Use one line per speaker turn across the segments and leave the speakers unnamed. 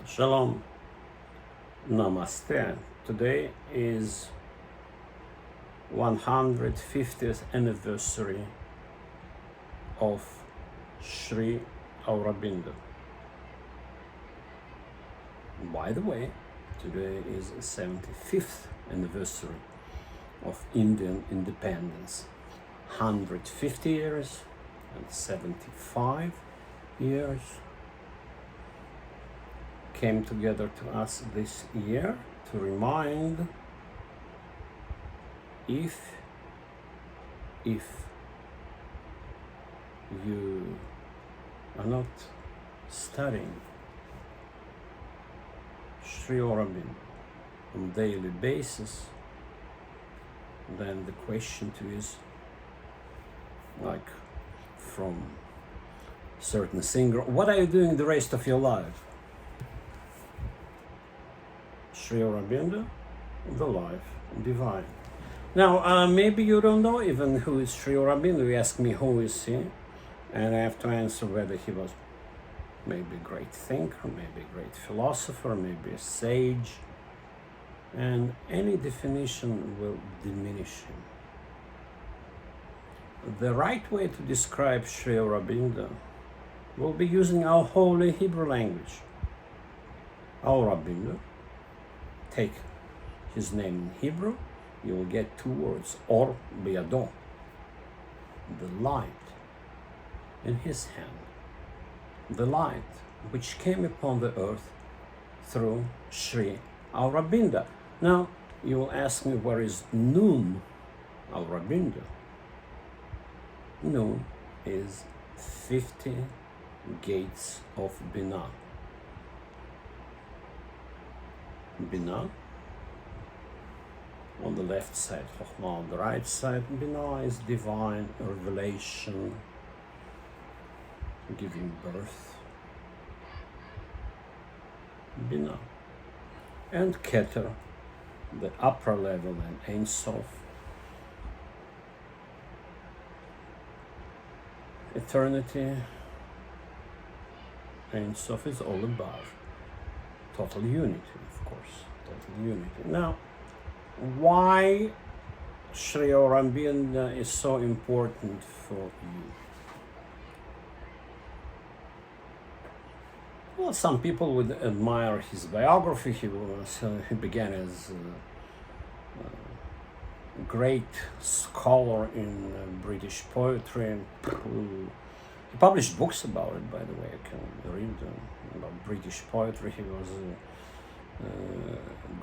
Shalom, Namaste. Today is 150th anniversary of Sri Aurobindo. By the way, today is 75th anniversary of Indian independence. 150 years and 75 years came together to us this year to remind if you are not studying Sri Aurobindo on a daily basis, then the question to you is like from certain singer, what are you doing the rest of your life? Sri Aurobindo, the life divine. Now, maybe you don't know even who is Sri Aurobindo. You ask me who is he, and I have to answer whether he was maybe a great thinker, maybe a great philosopher, maybe a sage, and any definition will diminish him. The right way to describe Sri Aurobindo will be using our holy Hebrew language. Aurobindo, take his name in Hebrew, you will get two words, or biado, the light in his hand, the light which came upon the earth through Sri Aurobindo. Now, you will ask me, where is Noon Aurobindo? Noon is 50 gates of Binah. Binah on the left side, Chokhmah on the right side. Binah is divine revelation, giving birth. Binah. And Keter, the upper level, and Ein Sof, eternity. Ein Sof is all above. Total unity, of course, total unity. Now, why Sri Aurobindo is so important for you? Well, some people would admire his biography. He began as a great scholar in British poetry. He published books about it, by the way. I can read about British poetry. He was a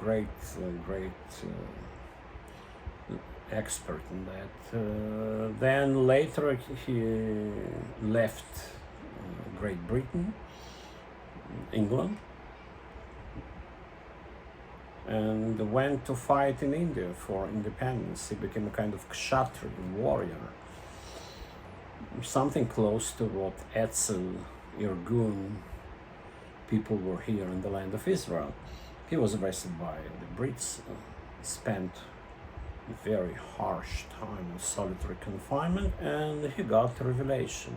great expert in that. Then later he left Great Britain, England, and went to fight in India for independence. He became a kind of kshatriya, warrior, something close to what Etzel, Irgun people were here in the land of Israel. He was arrested by the Brits, spent a very harsh time in solitary confinement, and he got revelation.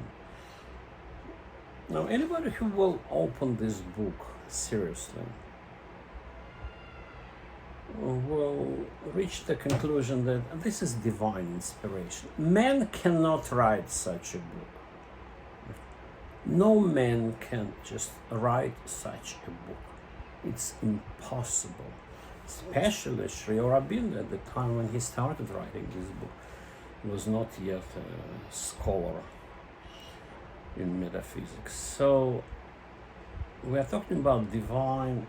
Now, anybody who will open this book seriously will reach the conclusion that this is divine inspiration. Man cannot write such a book. No man can just write such a book. It's impossible. Especially Sri Aurobindo, at the time when he started writing this book, he was not yet a scholar in metaphysics. So we are talking about divine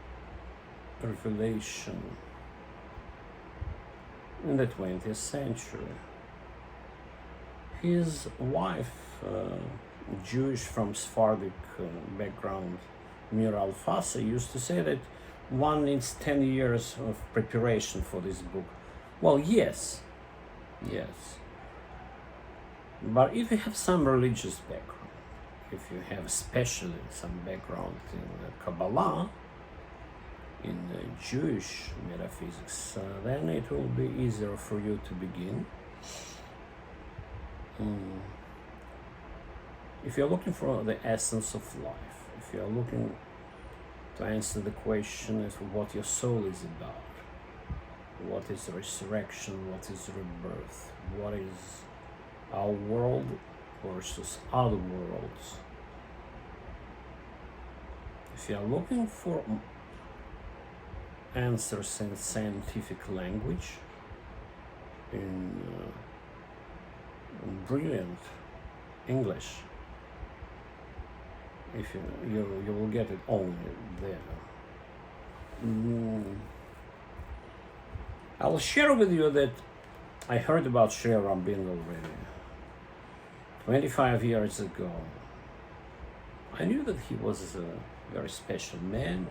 revelation in the 20th century. His wife, Jewish from Sephardic background, Mir Al-Fasa, used to say that one needs 10 years of preparation for this book. Well, yes. But if you have some religious background, if you have especially some background in Kabbalah, in Jewish metaphysics, then it will be easier for you to begin. If you're looking for the essence of life, if you're looking to answer the question of what your soul is about. What is resurrection? What is rebirth? What is our world versus other worlds? If you are looking for answers in scientific language, in brilliant English, if you will get it only there. I will share with you that I heard about Sri Aurobindo already 25 years ago. I knew that he was a very special man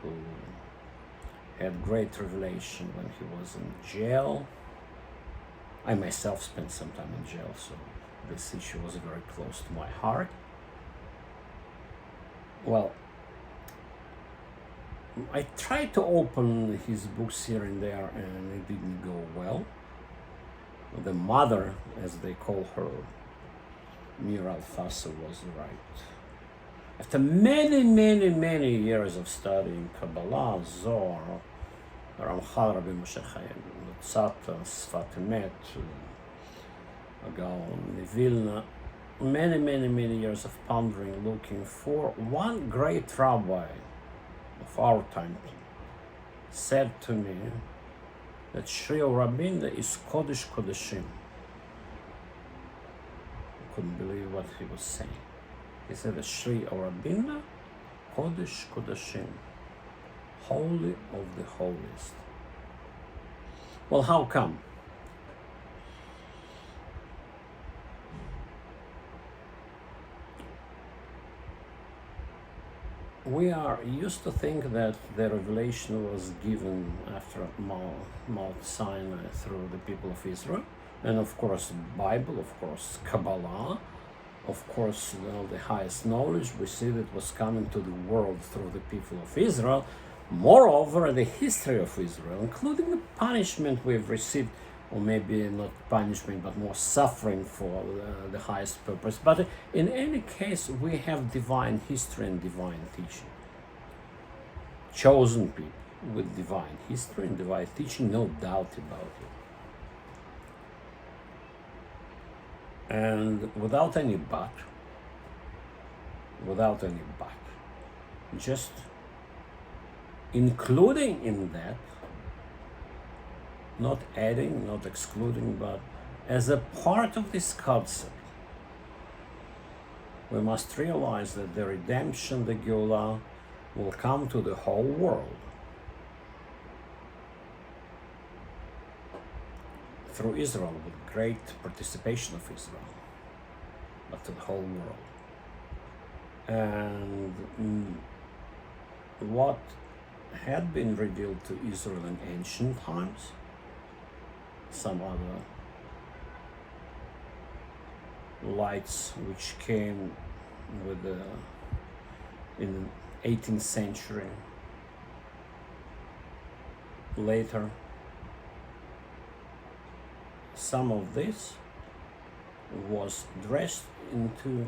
who had great revelation when he was in jail. I myself spent some time in jail, so this issue was very close to my heart. Well, I tried to open his books here and there, and it didn't go well. The mother, as they call her, Mir al-Fasa, was right. After many years of studying Kabbalah, Zohar, Ramchal, Rabbi Moshe Chaim, Luzzatto, Sfat Emet, Gaon, Vilna, many years of pondering, looking for one great rabbi of our time, said to me that Sri Aurobindo is Kodesh Kodeshim. I couldn't believe what he was saying. He said that Sri Aurobindo, Kodesh Kodeshim, holy of the holiest. Well, how come? We are used to think that the revelation was given after Mount Sinai through the people of Israel, and of course Bible, of course Kabbalah, of course the highest knowledge we see that was coming to the world through the people of Israel. Moreover, the history of Israel, including the punishment we've received, or maybe not punishment, but more suffering for the highest purpose. But in any case, we have divine history and divine teaching. Chosen people with divine history and divine teaching, no doubt about it. And without any but, just including in that, not adding, not excluding, but as a part of this concept, we must realize that the redemption, the Geulah, will come to the whole world through Israel, with great participation of Israel, but to the whole world. And what had been revealed to Israel in ancient times, some other lights which came with in the 18th century, later, some of this was dressed into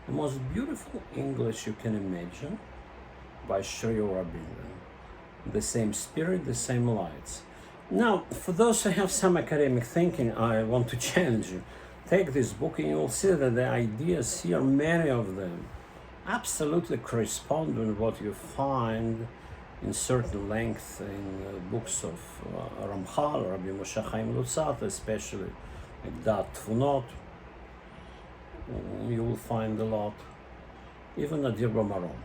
the most beautiful English you can imagine by Sri Aurobindo. The same spirit, the same lights. Now, for those who have some academic thinking, I want to challenge you. Take this book and you will see that the ideas here, many of them, absolutely correspond with what you find in certain length in books of Ramchal, Rabbi Moshe Chaim Luzzatto, especially like Dat Tfunot. You will find a lot, even Nadir Maron.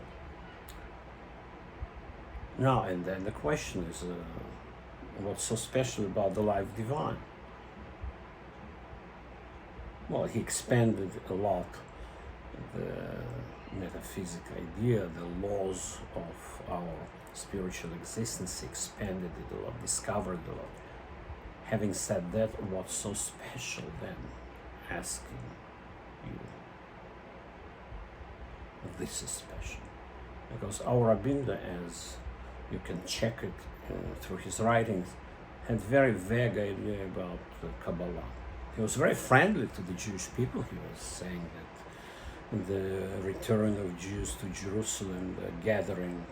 Now, and then the question is, what's so special about the life divine? Well, he expanded a lot the metaphysical idea, the laws of our spiritual existence. He expanded it a lot, discovered a lot. Having said that, what's so special then? Asking you. This is special. Because Aurobindo, as you can check it through his writings, had very vague idea about Kabbalah. He was very friendly to the Jewish people. He was saying that the return of Jews to Jerusalem, the gathering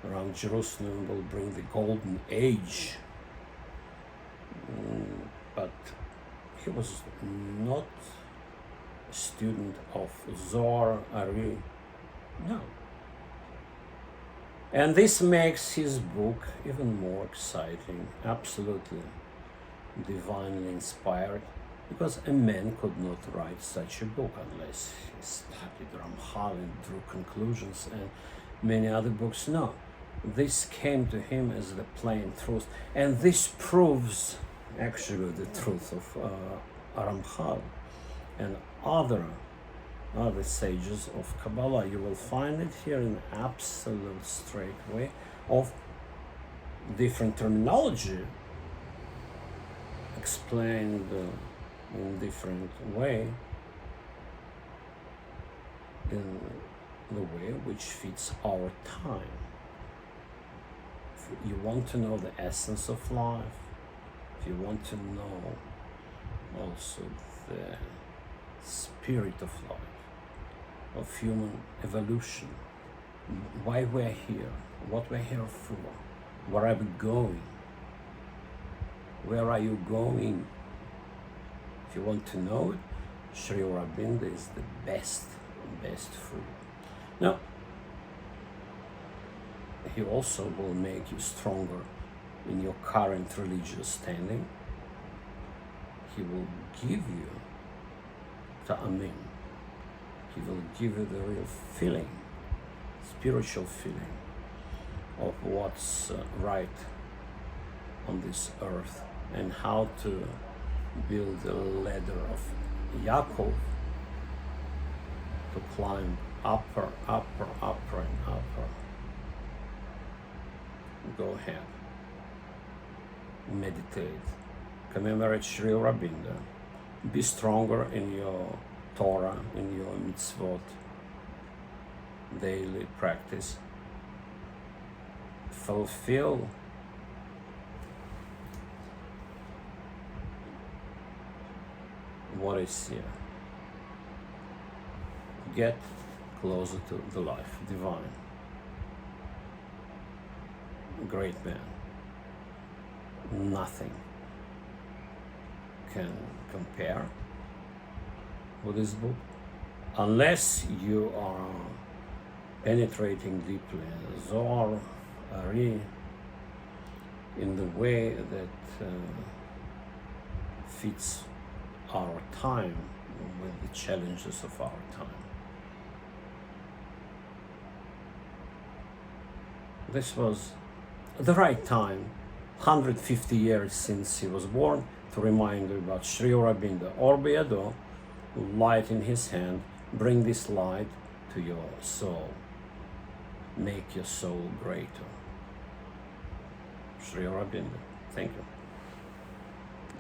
around Jerusalem will bring the golden age. But he was not a student of Zohar Ari. No. And this makes his book even more exciting, absolutely divinely inspired, because a man could not write such a book unless he studied Ramchal and drew conclusions and many other books. No, this came to him as the plain truth, and this proves actually the truth of Ramchal and other sages of Kabbalah. You will find it here in absolute straight way of different terminology explained in different way, in the way which fits our time. If you want to know the essence of life, if you want to know also the spirit of life, of human evolution, why we're here, what we're here for, where are we going, where are you going? If you want to know it, Sri Aurobindo is the best for you. Now, he also will make you stronger in your current religious standing. He will give you ta'amin. He will give you the real feeling, spiritual feeling of what's right on this earth and how to build the ladder of Yaakov to climb upper and upper. Go ahead, meditate, commemorate Sri Aurobindo, be stronger in your Torah, in your mitzvot, daily practice, fulfill what is here. Get closer to the life, divine. Great man. Nothing can compare with this book unless you are penetrating deeply Zohar Ari in the way that fits our time with the challenges of our time. This was the right time, 150 years since he was born, to remind you about Sri Aurobindo, Or Biyado, light in his hand. Bring this light to your soul. Make your soul greater. Sri Aurobindo. Thank you.